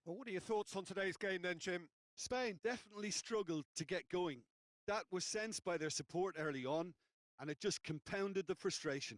Well, what are your thoughts on today's game then, Jim? Spain definitely struggled to get going. That was sensed by their support early on, and it just compounded the frustration.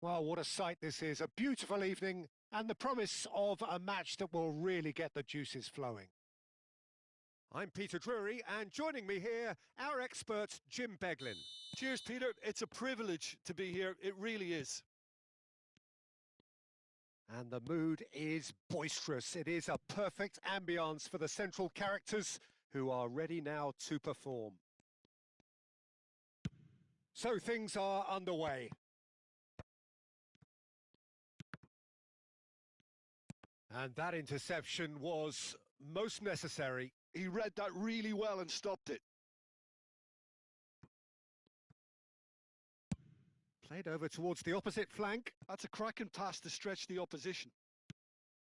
Well, what a sight this is. A beautiful evening and the promise of a match that will really get the juices flowing. I'm Peter Drury, and joining me here, our expert, Jim Beglin. Cheers, Peter. It's a privilege to be here. It really is. And the mood is boisterous. It is a perfect ambience for the central characters who are ready now to perform. So things are underway. And that interception was most necessary. He read that really well and stopped it. Played over towards the opposite flank. That's a cracking pass to stretch the opposition.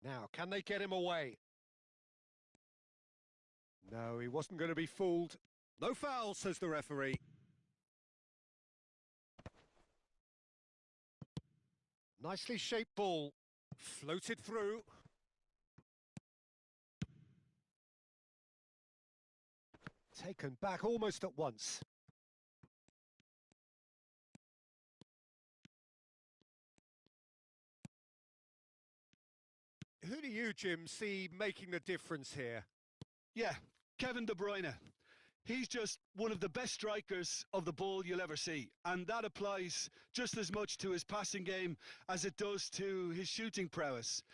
Now, can they get him away? No, he wasn't going to be fooled. No foul, says the referee. Nicely shaped ball. Floated through. Taken back almost at once. Who do you, Jim, see making the difference here? Yeah, Kevin De Bruyne. He's just one of the best strikers of the ball you'll ever see. And that applies just as much to his passing game as it does to his shooting prowess.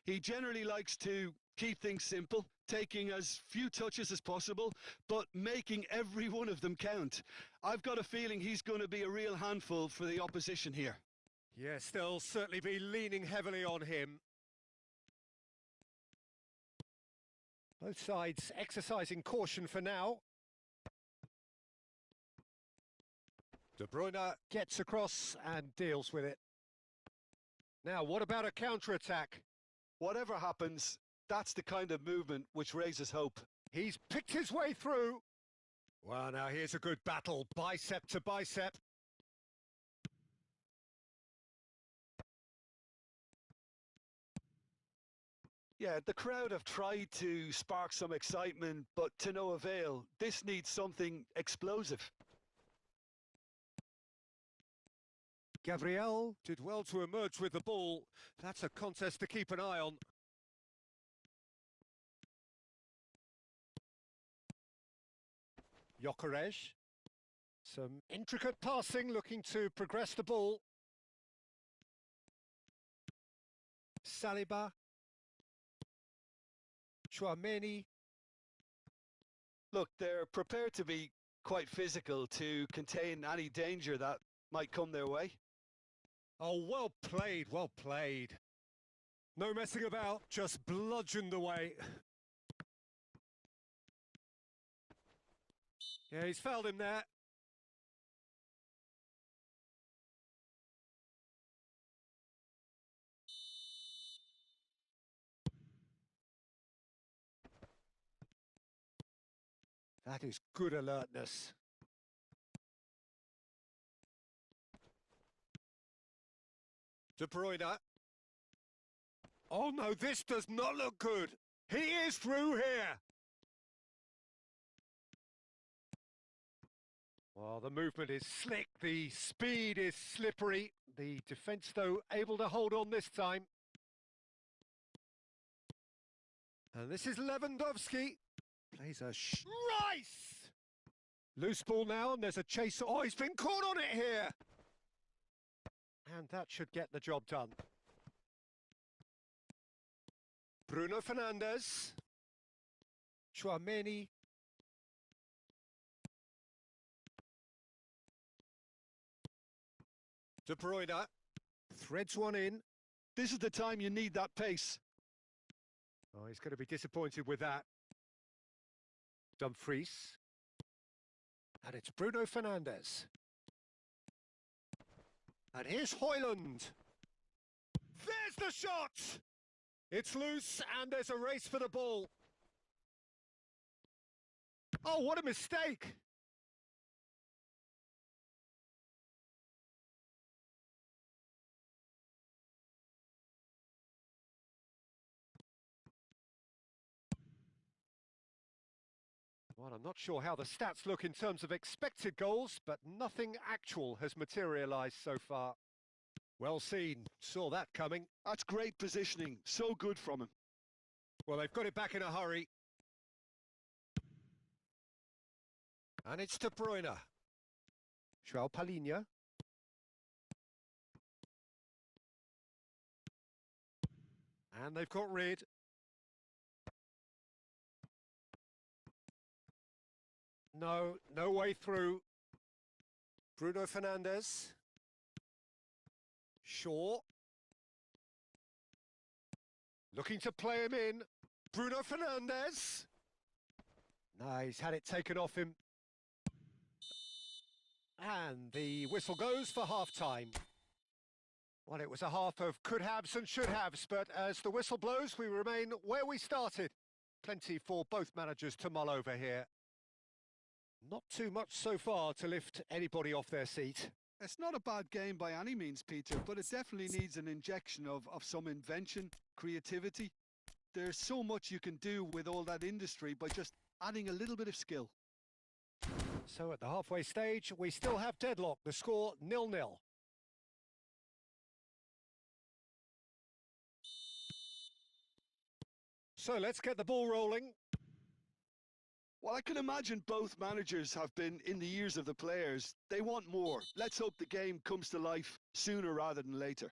He generally likes to keep things simple, taking as few touches as possible, but making every one of them count. I've got a feeling he's going to be a real handful for the opposition here. Yes, they'll certainly be leaning heavily on him. Both sides exercising caution for now. De Bruyne gets across and deals with it. Now, what about a counter-attack? Whatever happens, that's the kind of movement which raises hope. He's picked his way through. Well, now here's a good battle, bicep to bicep. Yeah, the crowd have tried to spark some excitement, but to no avail. This needs something explosive. Gabriel did well to emerge with the ball. That's a contest to keep an eye on. Gyökeres. Some intricate passing, looking to progress the ball. Saliba. Tchouaméni. Look, they're prepared to be quite physical to contain any danger that might come their way. Oh, well played, well played. No messing about, just bludgeoned away. Yeah, he's fouled him there. That is good alertness. De Bruyne. Oh no, this does not look good. He is through here. Well, the movement is slick, the speed is slippery. The defence, though, able to hold on this time. And this is Lewandowski. Plays a Rice! Loose ball now, and there's a chase. Oh, he's been caught on it here. And that should get the job done. Bruno Fernandes. Tchouaméni. De Bruyne. Threads one in. This is the time you need that pace. Oh, he's going to be disappointed with that. Dumfries. And it's Bruno Fernandes. And here's Højlund. There's the shot! It's loose and there's a race for the ball. Oh, what a mistake! Well, I'm not sure how the stats look in terms of expected goals, but nothing actual has materialised so far. Well seen, saw that coming. That's great positioning, so good from him. Well, they've got it back in a hurry. And it's De Bruyne. João Palhinha. And they've got rid. No way through. Bruno Fernandes. Shaw. Looking to play him in. Bruno Fernandes. No, he's had it taken off him. And the whistle goes for half-time. Well, it was a half of could-haves and should-haves, but as the whistle blows, we remain where we started. Plenty for both managers to mull over here. Not too much so far to lift anybody off their seat. It's not a bad game by any means, Peter, but it definitely needs an injection of some invention, creativity. There's so much you can do with all that industry by just adding a little bit of skill. So at the halfway stage, we still have deadlock. The score 0-0. So let's get the ball rolling. Well, I can imagine both managers have been in the ears of the players. They want more. Let's hope the game comes to life sooner rather than later.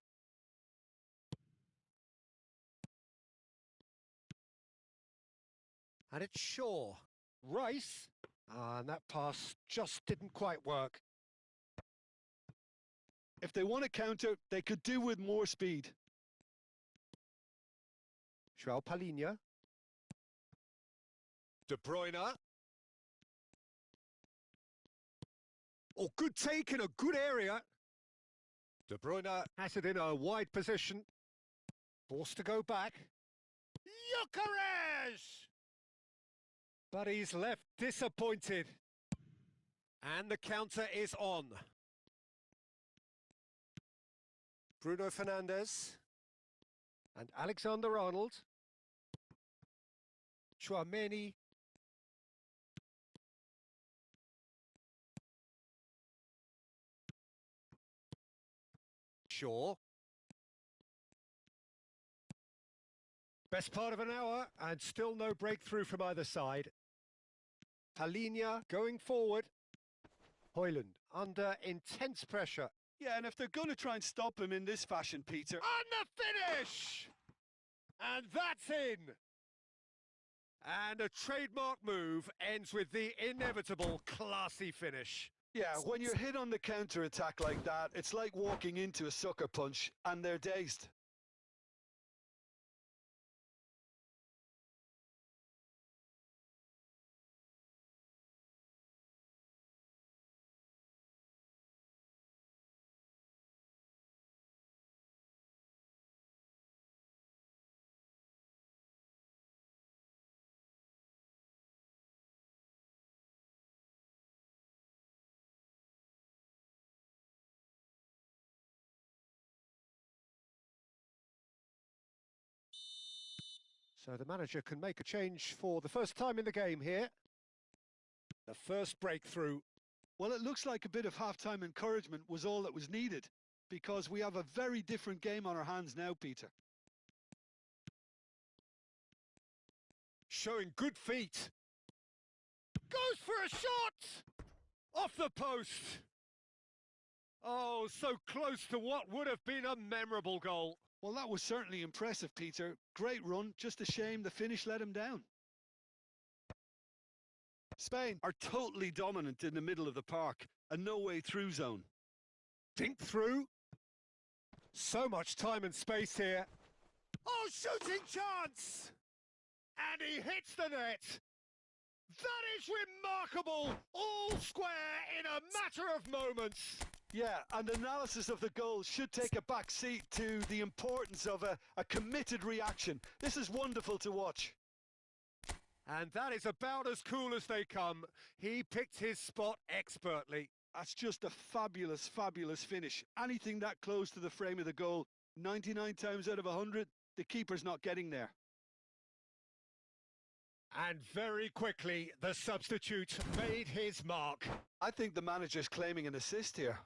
And it's Shaw. Rice. And that pass just didn't quite work. If they want to counter, they could do with more speed. João Palhinha. De Bruyne. Oh, good take in a good area. De Bruyne has it in a wide position. Forced to go back. Gyökeres! But he's left disappointed. And the counter is on. Bruno Fernandes. And Alexander-Arnold. Chouameni. Shaw. Best part of an hour and still no breakthrough from either side. Palhinha going forward. Højlund under intense pressure. Yeah, and if they're going to try and stop him in this fashion, Peter... On the finish! And that's in! And a trademark move ends with the inevitable classy finish. Yeah, when you're hit on the counter-attack like that, it's like walking into a sucker punch, and they're dazed. So the manager can make a change for the first time in the game here. The first breakthrough. Well, it looks like a bit of half-time encouragement was all that was needed, because we have a very different game on our hands now, Peter. Showing good feet. Goes for a shot! Off the post! Oh, so close to what would have been a memorable goal. Well, that was certainly impressive, Peter. Great run, just a shame the finish let him down. Spain are totally dominant in the middle of the park, a no-way-through zone. Think through. So much time and space here. Oh, shooting chance! And he hits the net. That is remarkable. All square in a matter of moments. Yeah, and analysis of the goal should take a back seat to the importance of a committed reaction. This is wonderful to watch. And that is about as cool as they come. He picked his spot expertly. That's just a fabulous, fabulous finish. Anything that close to the frame of the goal, 99 times out of 100, the keeper's not getting there. And very quickly, the substitute made his mark. I think the manager's claiming an assist here.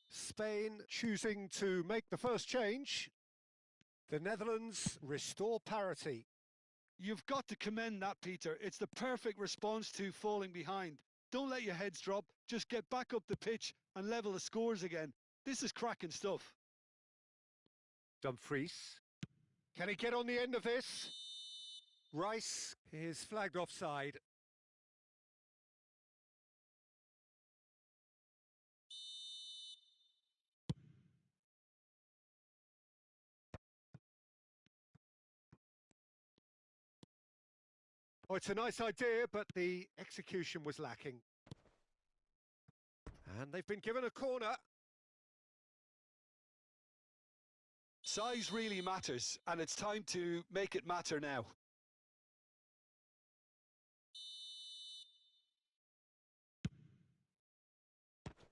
Spain choosing to make the first change. The Netherlands restore parity. You've got to commend that, Peter. It's the perfect response to falling behind. Don't let your heads drop. Just get back up the pitch and level the scores again. This is cracking stuff. Dumfries. Can he get on the end of this? Rice is flagged offside. Oh, it's a nice idea, but the execution was lacking. And they've been given a corner. Size really matters, and it's time to make it matter now.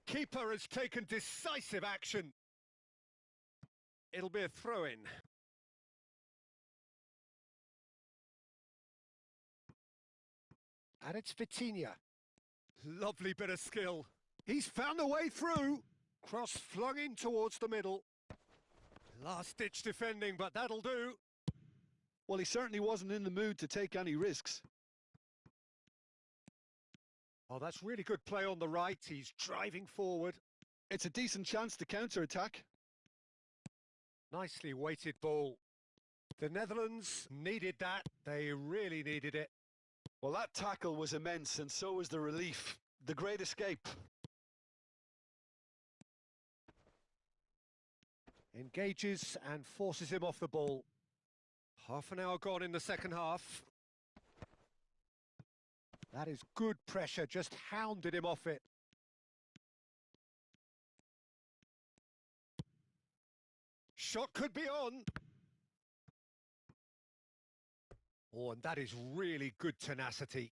Keeper has taken decisive action. It'll be a throw-in. And it's Vitinha. Lovely bit of skill. He's found a way through. Cross flung in towards the middle. Last-ditch defending, but that'll do. Well, he certainly wasn't in the mood to take any risks. Oh, that's really good play on the right. He's driving forward. It's a decent chance to counter-attack. Nicely weighted ball. The Netherlands needed that. They really needed it. Well, that tackle was immense, and so was the relief. The great escape. Engages and forces him off the ball. Half an hour gone in the second half. That is good pressure, just hounded him off it. Shot could be on. Oh, and that is really good tenacity.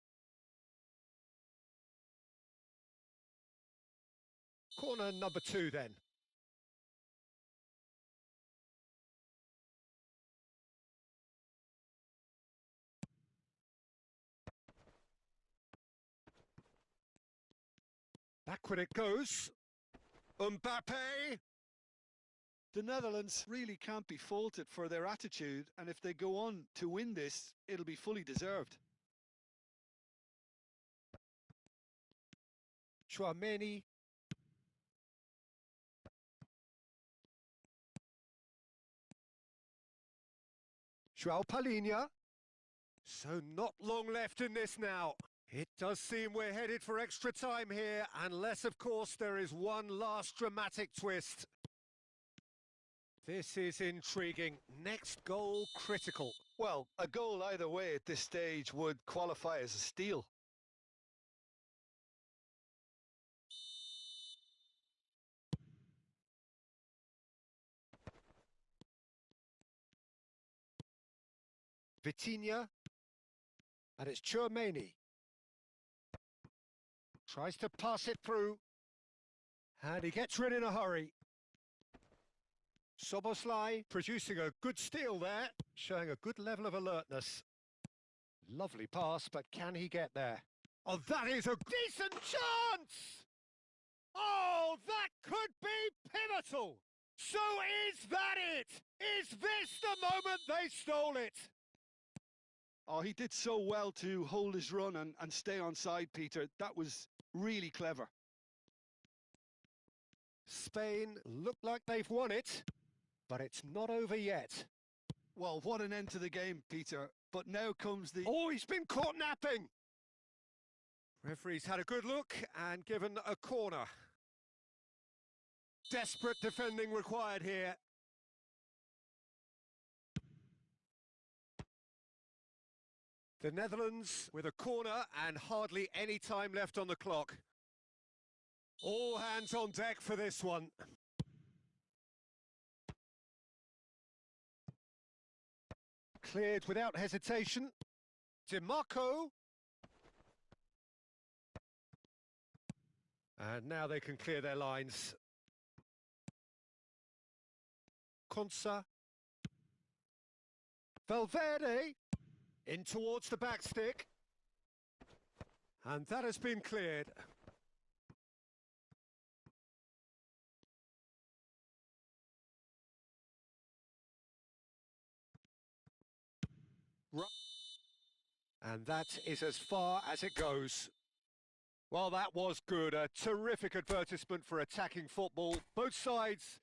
Corner number 2 then. Backward it goes. Thuongbaybi. The Netherlands really can't be faulted for their attitude, and if they go on to win this, it'll be fully deserved. Thuongbaybi. Thuongbaybi. So not long left in this now. It does seem we're headed for extra time here, unless, of course, there is one last dramatic twist. This is intriguing. Next goal critical. Well, a goal either way at this stage would qualify as a steal. Vitinha. And it's Thuongbaybi. Tries to pass it through. And he gets rid in a hurry. Szoboszlai producing a good steal there, showing a good level of alertness. Lovely pass, but can he get there? Oh, that is a decent chance! Oh, that could be pivotal! So is that it? Is this the moment they stole it? Oh, he did so well to hold his run and stay on side, Peter. That was really clever. Spain look like they've won it, but it's not over yet. Well, what an end to the game, Peter. But now comes the... Oh, he's been caught napping! Referee's had a good look and given a corner. Desperate defending required here. The Netherlands with a corner and hardly any time left on the clock. All hands on deck for this one. Cleared without hesitation. DiMarco. And now they can clear their lines. Konsa. Valverde. In towards the back stick. And that has been cleared. And that is as far as it goes. Well, that was good. A terrific advertisement for attacking football. Both sides.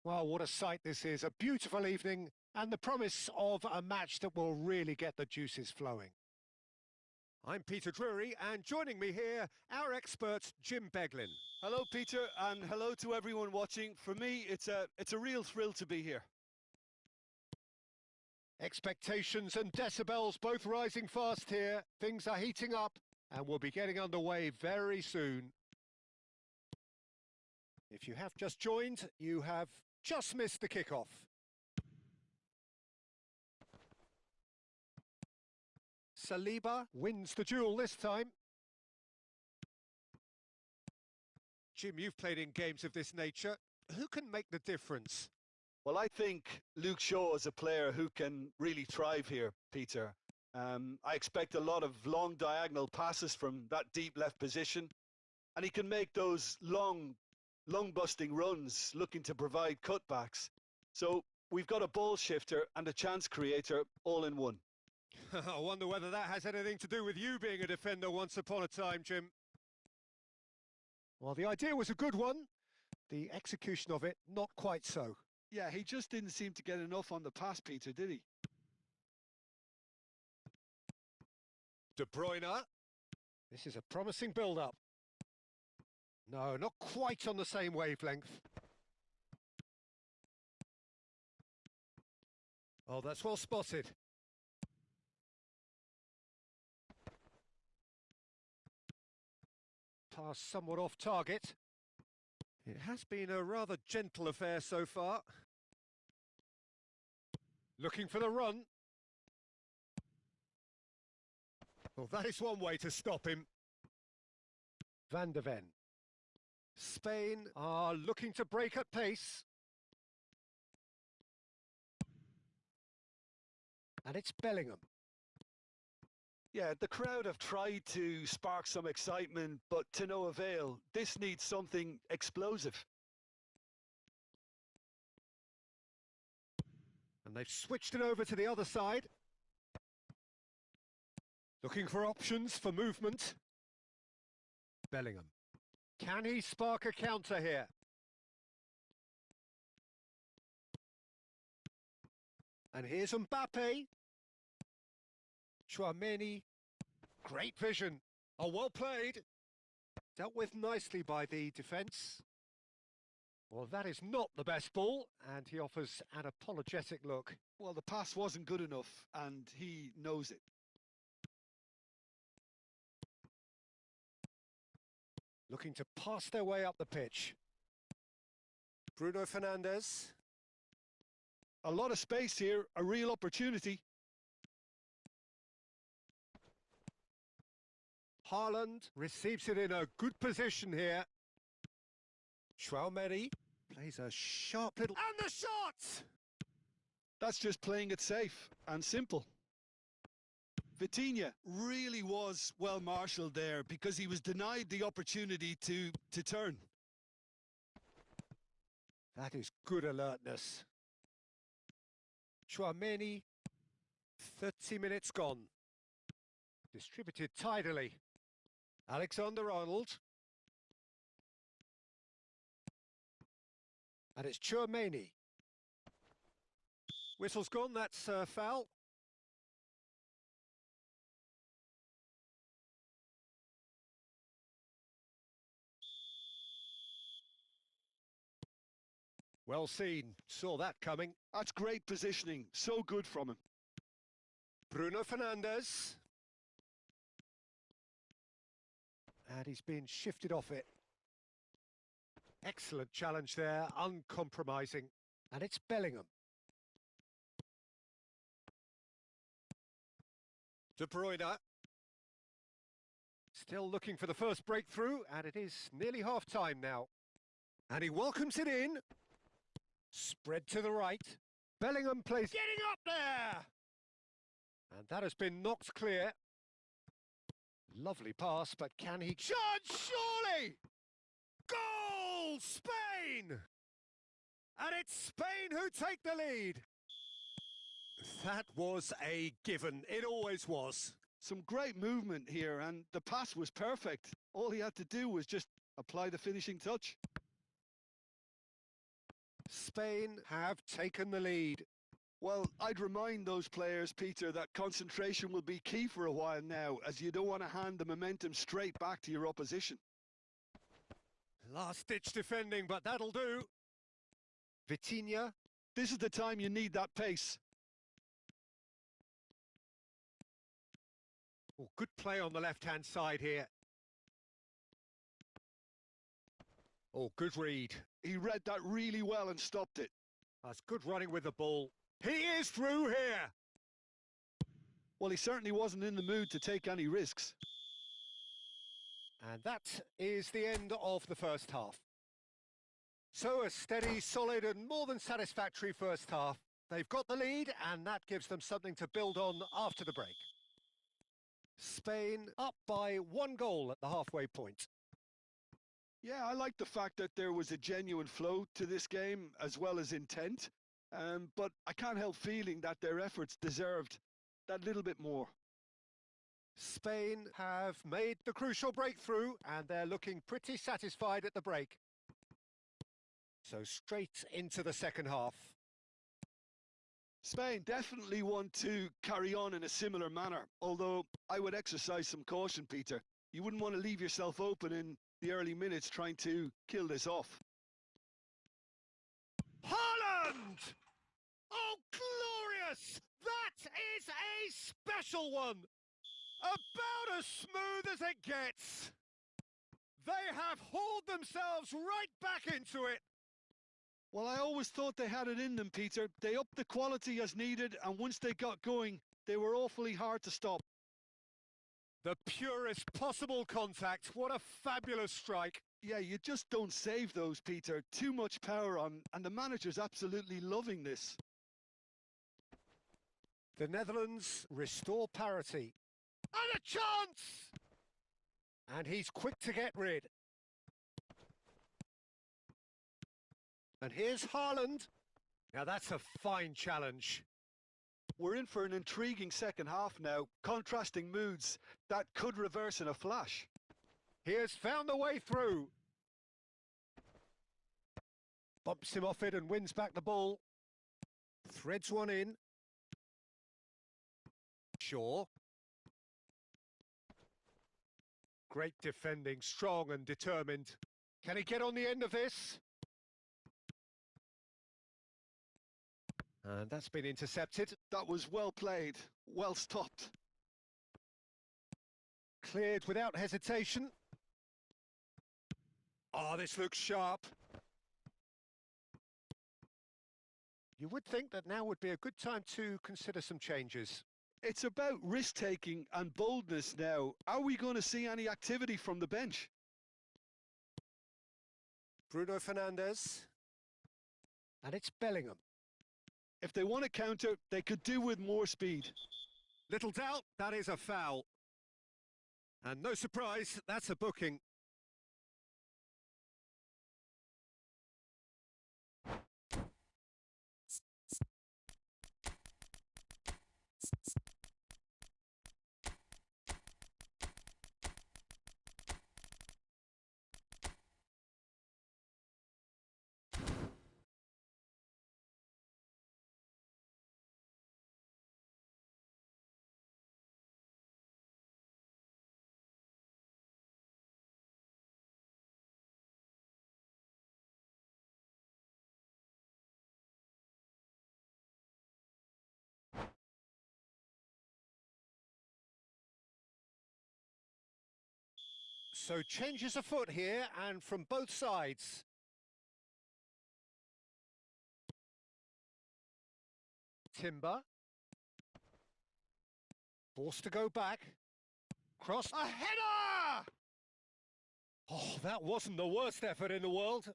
Well, what a sight this is. A beautiful evening and the promise of a match that will really get the juices flowing. I'm Peter Drury, and joining me here, our expert, Jim Beglin. Hello, Peter, and hello to everyone watching. For me, it's a real thrill to be here. Expectations and decibels both rising fast here. Things are heating up, and we'll be getting underway very soon. If you have just joined, you have just missed the kickoff. Saliba wins the duel this time. Jim, you've played in games of this nature. Who can make the difference? Well, I think Luke Shaw is a player who can really thrive here, Peter. I expect a lot of long diagonal passes from that deep left position, and he can make those long busting runs looking to provide cutbacks. So we've got a ball shifter and a chance creator all in one. I wonder whether that has anything to do with you being a defender once upon a time, Jim. Well, the idea was a good one. The execution of it, not quite so. Yeah, he just didn't seem to get enough on the pass, Peter, did he? De Bruyne. This is a promising build-up. No, not quite on the same wavelength. Oh, that's well spotted. Pass somewhat off target. It has been a rather gentle affair so far. Looking for the run. Well, that is one way to stop him. Van de Ven. Spain are looking to break at pace. And it's Bellingham. Yeah, the crowd have tried to spark some excitement, but to no avail. This needs something explosive. And they've switched it over to the other side. Looking for options for movement. Bellingham. Can he spark a counter here? And here's Mbappe. Tchouaméni. Great vision. Oh, well played. Dealt with nicely by the defence. Well, that is not the best ball, and he offers an apologetic look. Well, the pass wasn't good enough, and he knows it. Looking to pass their way up the pitch. Bruno Fernandes. A lot of space here, a real opportunity. Haaland receives it in a good position here. Tchouaméni plays a sharp little... And the shot! That's just playing it safe and simple. Vitinha really was well marshalled there because he was denied the opportunity to turn. That is good alertness. Tchouaméni, 30 minutes gone. Distributed tidily. Alexander-Arnold. And it's Tchouaméni. Whistle's gone, that's foul. Well seen, saw that coming. That's great positioning, so good from him. Bruno Fernandes. And he's been shifted off it. Excellent challenge there, uncompromising. And it's Bellingham. De Bruyne. Still looking for the first breakthrough, and it is nearly half-time now. And he welcomes it in. Spread to the right. Bellingham plays... Getting up there! And that has been knocked clear. Lovely pass, but can he... Chance, surely! Goal! Spain! And it's Spain who take the lead. That was a given. It always was. Some great movement here, and the pass was perfect. All he had to do was just apply the finishing touch. Spain have taken the lead. Well, I'd remind those players, Peter, that concentration will be key for a while now, as you don't want to hand the momentum straight back to your opposition. Last-ditch defending, but that'll do. Vitinha. This is the time you need that pace. Oh, good play on the left-hand side here. Oh, good read. He read that really well and stopped it. That's good running with the ball. He is through here. Well, he certainly wasn't in the mood to take any risks. And that is the end of the first half. So a steady, solid and more than satisfactory first half. They've got the lead and that gives them something to build on after the break. Spain up by 1 goal at the halfway point. Yeah, I like the fact that there was a genuine flow to this game as well as intent. But I can't help feeling that their efforts deserved that little bit more. Spain have made the crucial breakthrough and they're looking pretty satisfied at the break. So straight into the second half. Spain definitely want to carry on in a similar manner, although I would exercise some caution, Peter. You wouldn't want to leave yourself open in the early minutes trying to kill this off. Haaland! Oh, glorious! That is a special one! About as smooth as it gets. They have hauled themselves right back into it. Well, I always thought they had it in them, Peter. They upped the quality as needed, and once they got going, they were awfully hard to stop. The purest possible contact. What a fabulous strike. Yeah, you just don't save those, Peter. Too much power on, and the manager's absolutely loving this. The Netherlands restore parity. And a chance! And he's quick to get rid. And here's Haaland. Now that's a fine challenge. We're in for an intriguing second half now, contrasting moods that could reverse in a flash. He has found the way through. Bumps him off it and wins back the ball. Threads one in. Shaw. Great defending, strong and determined. Can he get on the end of this? And that's been intercepted. That was well played, well stopped. Cleared without hesitation. Oh, this looks sharp. You would think that now would be a good time to consider some changes. It's about risk-taking and boldness now. Are we going to see any activity from the bench? Bruno Fernandes. And it's Bellingham. If they want to counter, they could do with more speed. Little doubt, that is a foul. And no surprise, that's a booking. So changes afoot here and from both sides. Timber. Forced to go back. Cross. A header! Oh, that wasn't the worst effort in the world.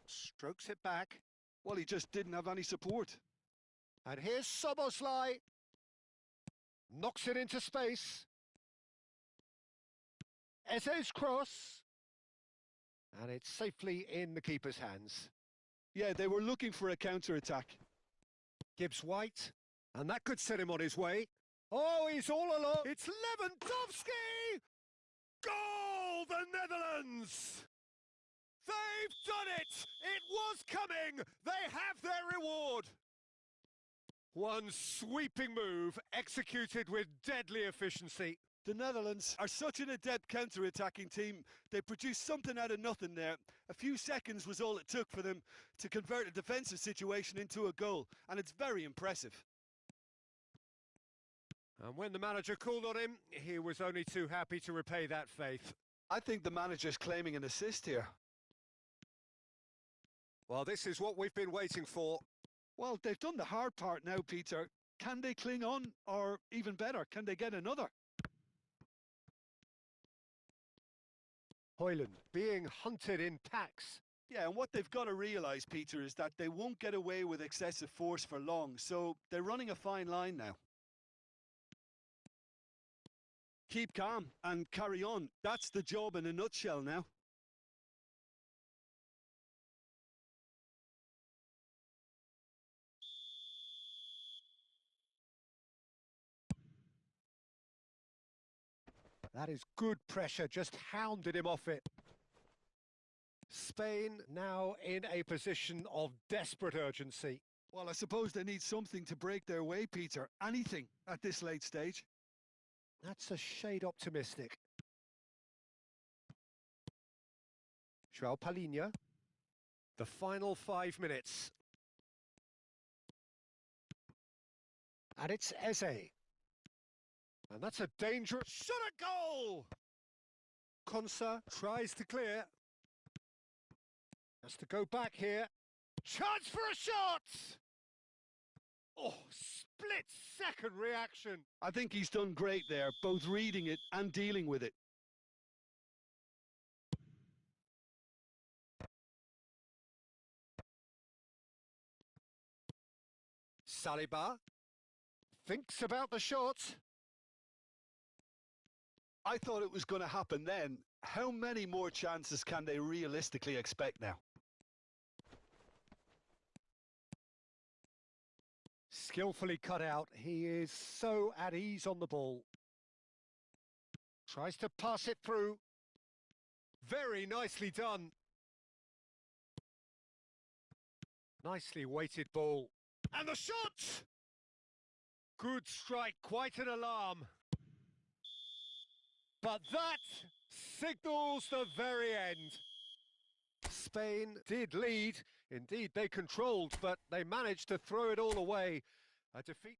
Strokes it back. Well, he just didn't have any support. And here's Szoboszlai. Knocks it into space. Eze's cross. And it's safely in the keeper's hands. Yeah, they were looking for a counter-attack. Gibbs White. And that could set him on his way. Oh, he's all along. It's Lewandowski! Goal, the Netherlands! They've done it! It was coming! They have their reward! One sweeping move, executed with deadly efficiency. The Netherlands are such an adept counter-attacking team. They produced something out of nothing there. A few seconds was all it took for them to convert a defensive situation into a goal, and it's very impressive. And when the manager called on him, he was only too happy to repay that faith. I think the manager's claiming an assist here. Well, this is what we've been waiting for. Well, they've done the hard part now, Peter. Can they cling on? Or even better, can they get another? Højlund being hunted in packs. Yeah, and what they've got to realise, Peter, is that they won't get away with excessive force for long, so they're running a fine line now. Keep calm and carry on. That's the job in a nutshell now. That is good pressure, just hounded him off it. Spain now in a position of desperate urgency. Well, I suppose they need something to break their way, Peter. Anything at this late stage. That's a shade optimistic. João Palhinha. The final 5 minutes. And it's Eze. And that's a dangerous shot at goal! Konsa tries to clear. Has to go back here. Chance for a shot! Oh, split-second reaction. I think he's done great there, both reading it and dealing with it. Saliba thinks about the shot. I thought it was going to happen then. How many more chances can they realistically expect now? Skillfully cut out. He is so at ease on the ball. Tries to pass it through. Very nicely done. Nicely weighted ball. And the shot! Good strike, quite an alarm. But that signals the very end. Spain did lead. Indeed, they controlled, but they managed to throw it all away. A defeat.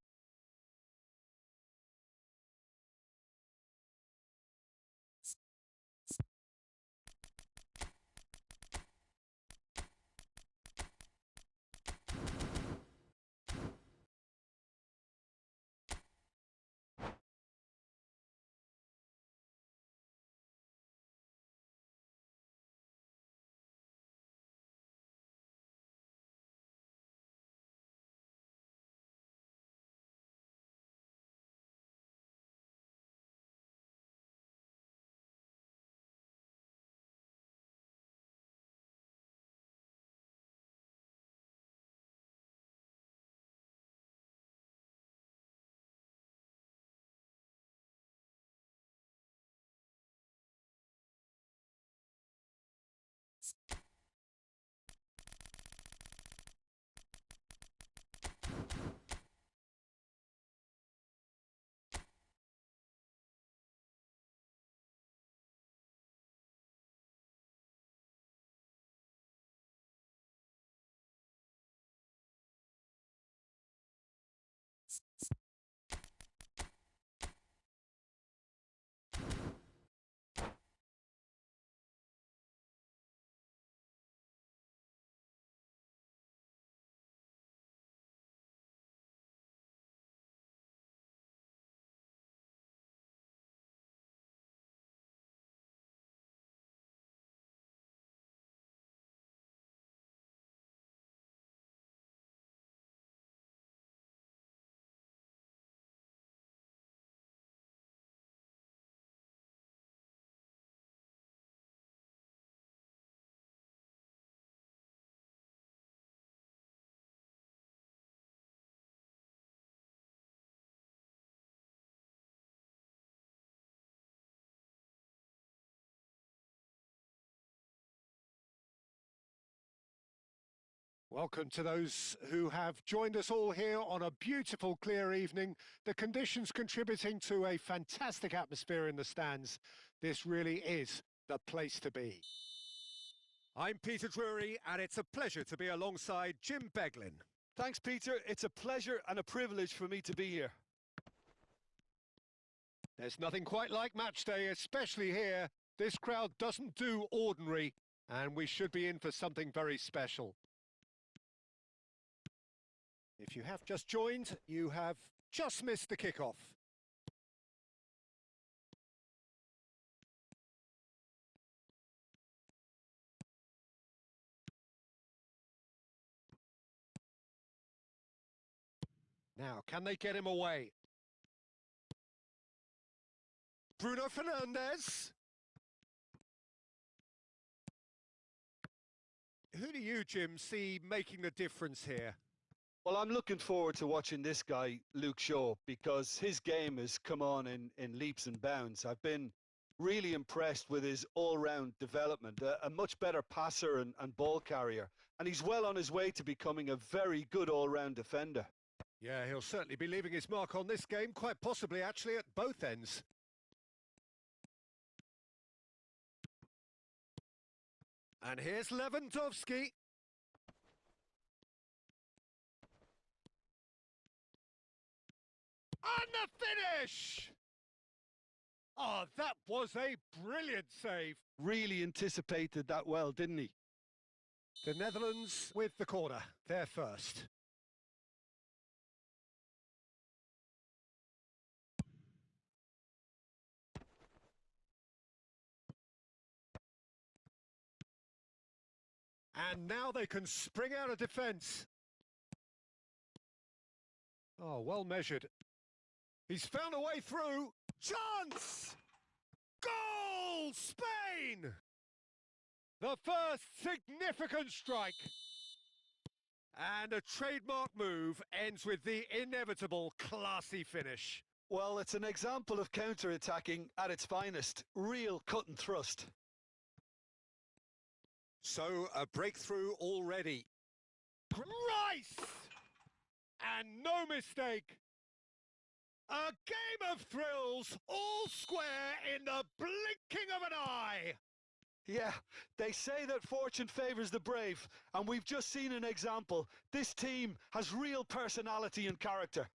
Welcome to those who have joined us all here on a beautiful, clear evening. The conditions contributing to a fantastic atmosphere in the stands. This really is the place to be. I'm Peter Drury, and it's a pleasure to be alongside Jim Beglin. Thanks, Peter. It's a pleasure and a privilege for me to be here. There's nothing quite like match day, especially here. This crowd doesn't do ordinary, and we should be in for something very special. If you have just joined, you have just missed the kickoff. Now, can they get him away? Bruno Fernandes. Who do you, Jim, see making the difference here? Well, I'm looking forward to watching this guy, Luke Shaw, because his game has come on in leaps and bounds. I've been really impressed with his all-round development, a much better passer and ball carrier, and he's well on his way to becoming a very good all-round defender. Yeah, he'll certainly be leaving his mark on this game, quite possibly actually at both ends. And here's Lewandowski. And the finish! Oh, that was a brilliant save. Really anticipated that well, didn't he? The Netherlands with the corner, they're first. And now they can spring out of defence. Oh, well measured. He's found a way through. Chance! Goal! Spain! The first significant strike. And a trademark move ends with the inevitable classy finish. Well, it's an example of counter-attacking at its finest. Real cut and thrust. So, a breakthrough already. Rice! And no mistake. A game of thrills, all square in the blinking of an eye. Yeah, they say that fortune favours the brave, and we've just seen an example. This team has real personality and character.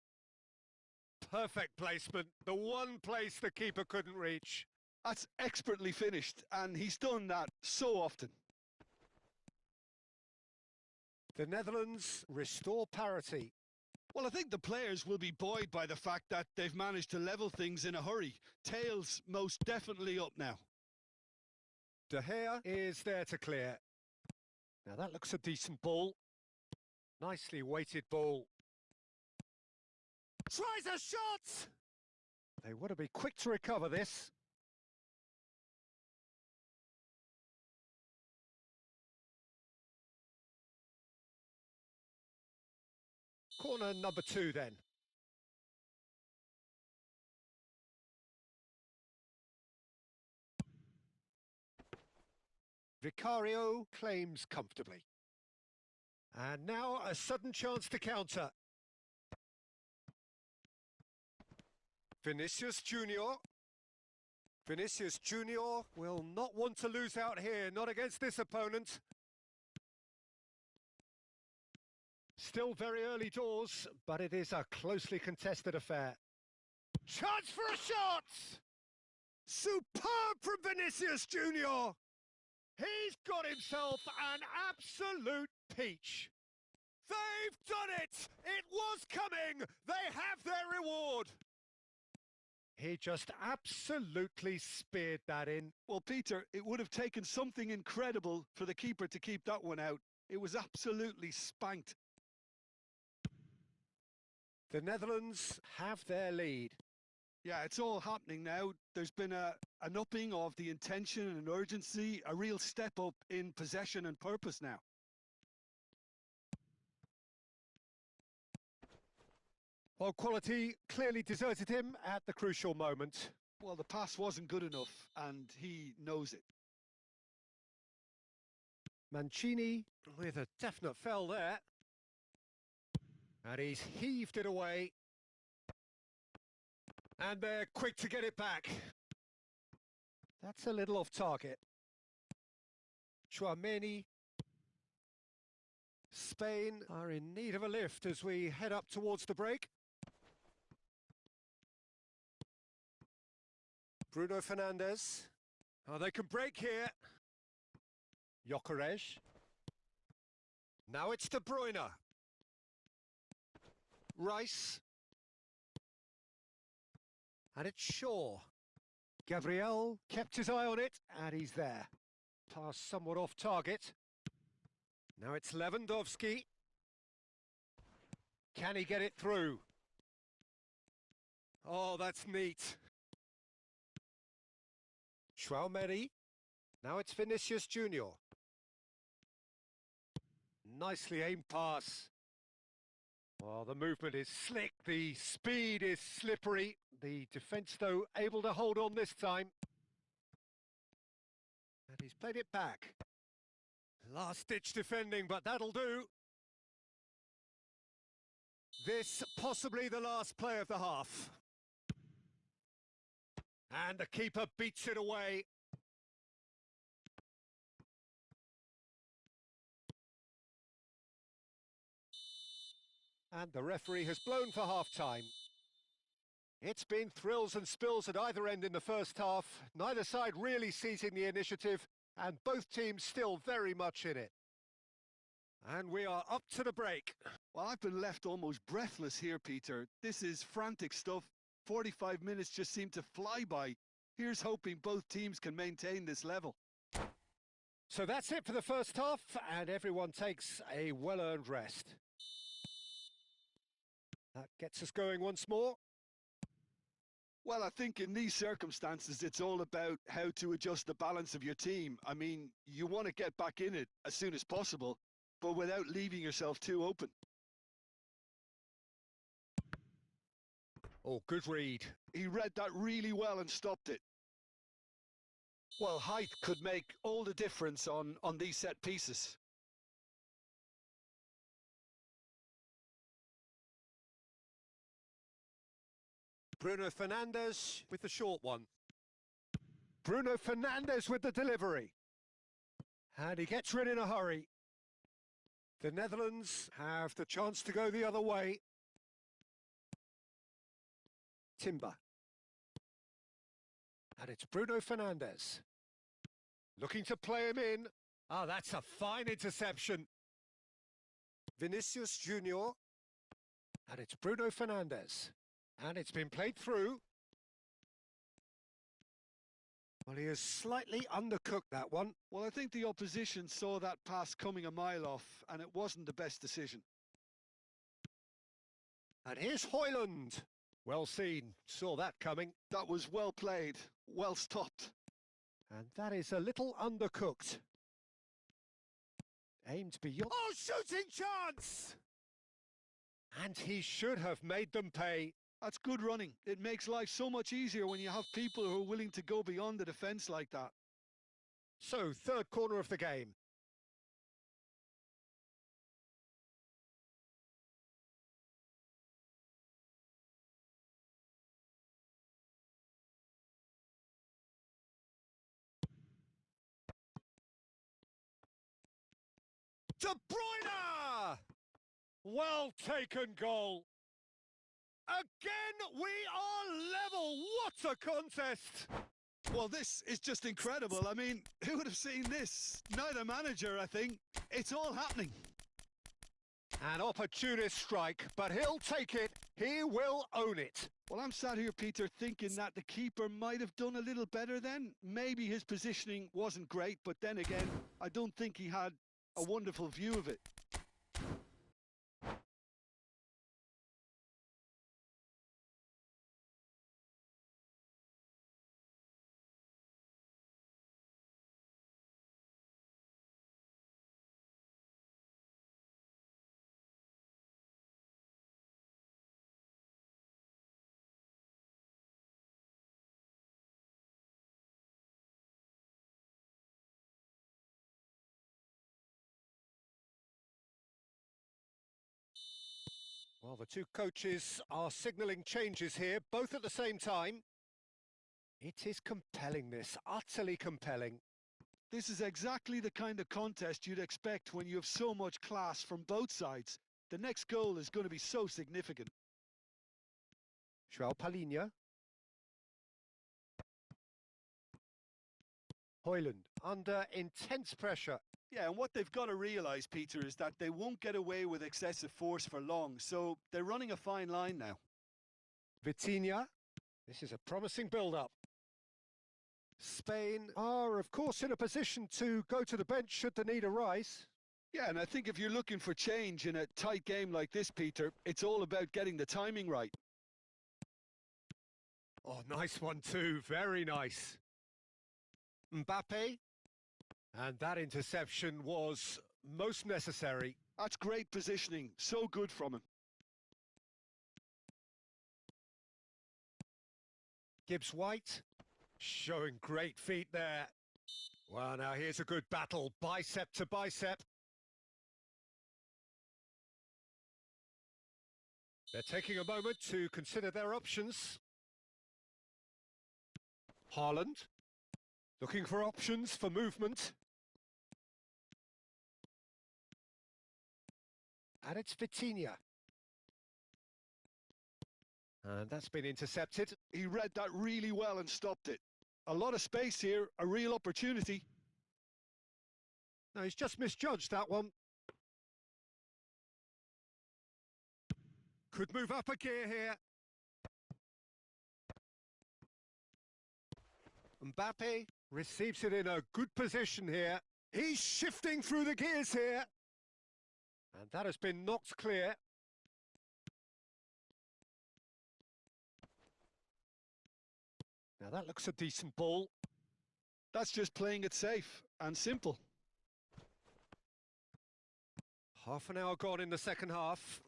Perfect placement, the one place the keeper couldn't reach. That's expertly finished, and he's done that so often. The Netherlands restore parity. Well, I think the players will be buoyed by the fact that they've managed to level things in a hurry. Tails most definitely up now. De Gea is there to clear. Now that looks a decent ball. Nicely weighted ball. Tries a shot! They want to be quick to recover this. Corner number 2 then. Vicario claims comfortably. And now a sudden chance to counter. Vinicius Junior. Vinicius Junior will not want to lose out here, not against this opponent. Still very early doors, but it is a closely contested affair. Chance for a shot! Superb from Vinicius Junior. He's got himself an absolute peach. They've done it! It was coming! They have their reward! He just absolutely speared that in. Well, Peter, it would have taken something incredible for the keeper to keep that one out. It was absolutely spanked. The Netherlands have their lead. Yeah, it's all happening now. There's been an upping of the intention and urgency, a real step up in possession and purpose now. Well, quality clearly deserted him at the crucial moment. Well, the pass wasn't good enough, and he knows it. Mancini with a definite fell there. And he's heaved it away. And they're quick to get it back. That's a little off target. Tchouaméni. Spain are in need of a lift as we head up towards the break. Bruno Fernandes. Oh, they can break here. Gyökeres. Now it's De Bruyne. Rice. And it's Shaw. Gabriel kept his eye on it, and he's there. Pass somewhat off target. Now it's Lewandowski. Can he get it through? Oh, that's neat. Tchouaméni. Now it's Vinicius Junior. Nicely aimed pass. Well, the movement is slick, the speed is slippery. The defence, though, able to hold on this time. And he's played it back. Last-ditch defending, but that'll do. This possibly the last play of the half. And the keeper beats it away. And the referee has blown for half-time. It's been thrills and spills at either end in the first half. Neither side really seizing the initiative, and both teams still very much in it. And we are up to the break. Well, I've been left almost breathless here, Peter. This is frantic stuff. 45 minutes just seem to fly by. Here's hoping both teams can maintain this level. So that's it for the first half, and everyone takes a well-earned rest. That gets us going once more. Well, I think in these circumstances, it's all about how to adjust the balance of your team. I mean, you want to get back in it as soon as possible, but without leaving yourself too open. Oh, good read. He read that really well and stopped it. Well, height could make all the difference on these set pieces. Bruno Fernandes with the short one. Bruno Fernandes with the delivery. And he gets rid in a hurry. The Netherlands have the chance to go the other way. Timber. And it's Bruno Fernandes. Looking to play him in. Ah, that's a fine interception. Vinicius Junior. And it's Bruno Fernandes. And it's been played through. Well, he has slightly undercooked that one. Well, I think the opposition saw that pass coming a mile off, and it wasn't the best decision. And here's Højlund. Well seen, saw that coming. That was well played, well stopped. And that is a little undercooked. Aimed beyond. Oh, shooting chance! And he should have made them pay. That's good running. It makes life so much easier when you have people who are willing to go beyond the defence like that. So, third corner of the game. De Bruyne! Well taken goal. Again, we are level. What a contest! Well, this is just incredible. I mean, who would have seen this? Neither manager, I think. It's all happening. An opportunist strike, but he'll take it. He will own it. Well, I'm sat here, Peter, thinking that the keeper might have done a little better then. Maybe his positioning wasn't great, but then again, I don't think he had a wonderful view of it. Well, the two coaches are signalling changes here, both at the same time. It is compelling, this, utterly compelling. This is exactly the kind of contest you'd expect when you have so much class from both sides. The next goal is going to be so significant. João Palhinha. Højlund, under intense pressure. Yeah, and what they've got to realise, Peter, is that they won't get away with excessive force for long, so they're running a fine line now. Vitinha. This is a promising build-up. Spain are, of course, in a position to go to the bench should the need arise. Yeah, and I think if you're looking for change in a tight game like this, Peter, it's all about getting the timing right. Oh, nice one too, very nice. Mbappe. And that interception was most necessary. That's great positioning, so good from him. Gibbs-White, showing great feet there. Well, now here's a good battle, bicep to bicep. They're taking a moment to consider their options. Haaland, looking for options for movement. And it's Vitinha. And that's been intercepted. He read that really well and stopped it. A lot of space here, a real opportunity. No, he's just misjudged that one. Could move up a gear here. Mbappe receives it in a good position here. He's shifting through the gears here. And that has been knocked clear. Now that looks a decent ball. That's just playing it safe and simple. Half an hour gone in the second half.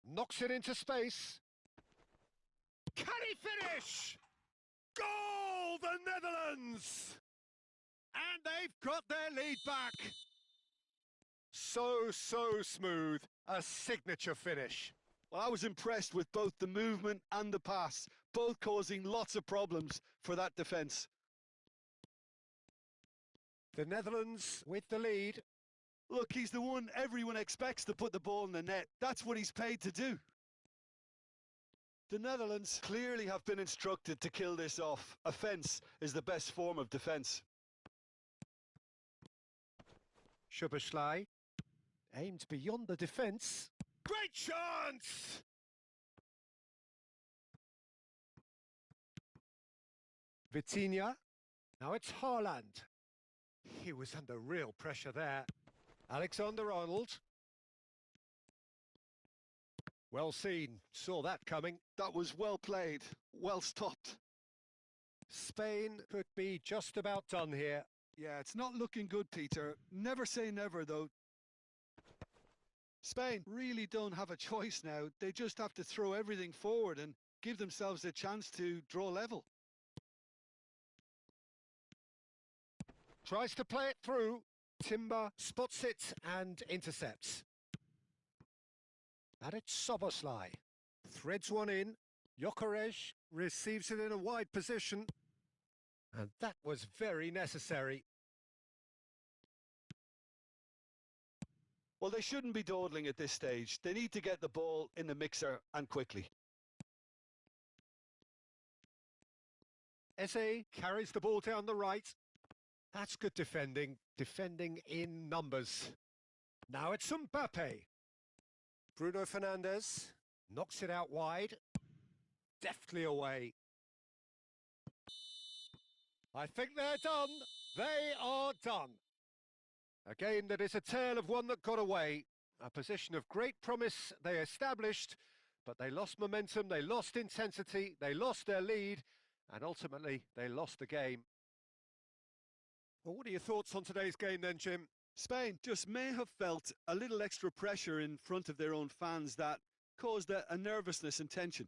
Knocks it into space. Can he finish? Goal, the Netherlands! And they've got their lead back. So smooth. A signature finish. Well, I was impressed with both the movement and the pass, both causing lots of problems for that defence. The Netherlands with the lead. Look, he's the one everyone expects to put the ball in the net. That's what he's paid to do. The Netherlands clearly have been instructed to kill this off. Offence is the best form of defence. Szoboszlai aimed beyond the defence. Great chance! Vitinha. Now it's Haaland. He was under real pressure there. Alexander-Arnold. Well seen. Saw that coming. That was well played. Well stopped. Spain could be just about done here. Yeah, it's not looking good, Peter. Never say never, though. Spain really don't have a choice now. They just have to throw everything forward and give themselves a chance to draw level. Tries to play it through. Timber spots it and intercepts. And it's Szoboszlai. Threads one in. Gyökeres receives it in a wide position. And that was very necessary. Well, they shouldn't be dawdling at this stage. They need to get the ball in the mixer and quickly. Eze carries the ball down the right. That's good defending. Defending in numbers. Now it's Mbappe. Bruno Fernandes knocks it out wide. Deftly away. I think they're done. They are done. A game that is a tale of one that got away. A position of great promise they established, but they lost momentum, they lost intensity, they lost their lead, and ultimately they lost the game. Well, what are your thoughts on today's game then, Jim? Spain just may have felt a little extra pressure in front of their own fans that caused a nervousness and tension.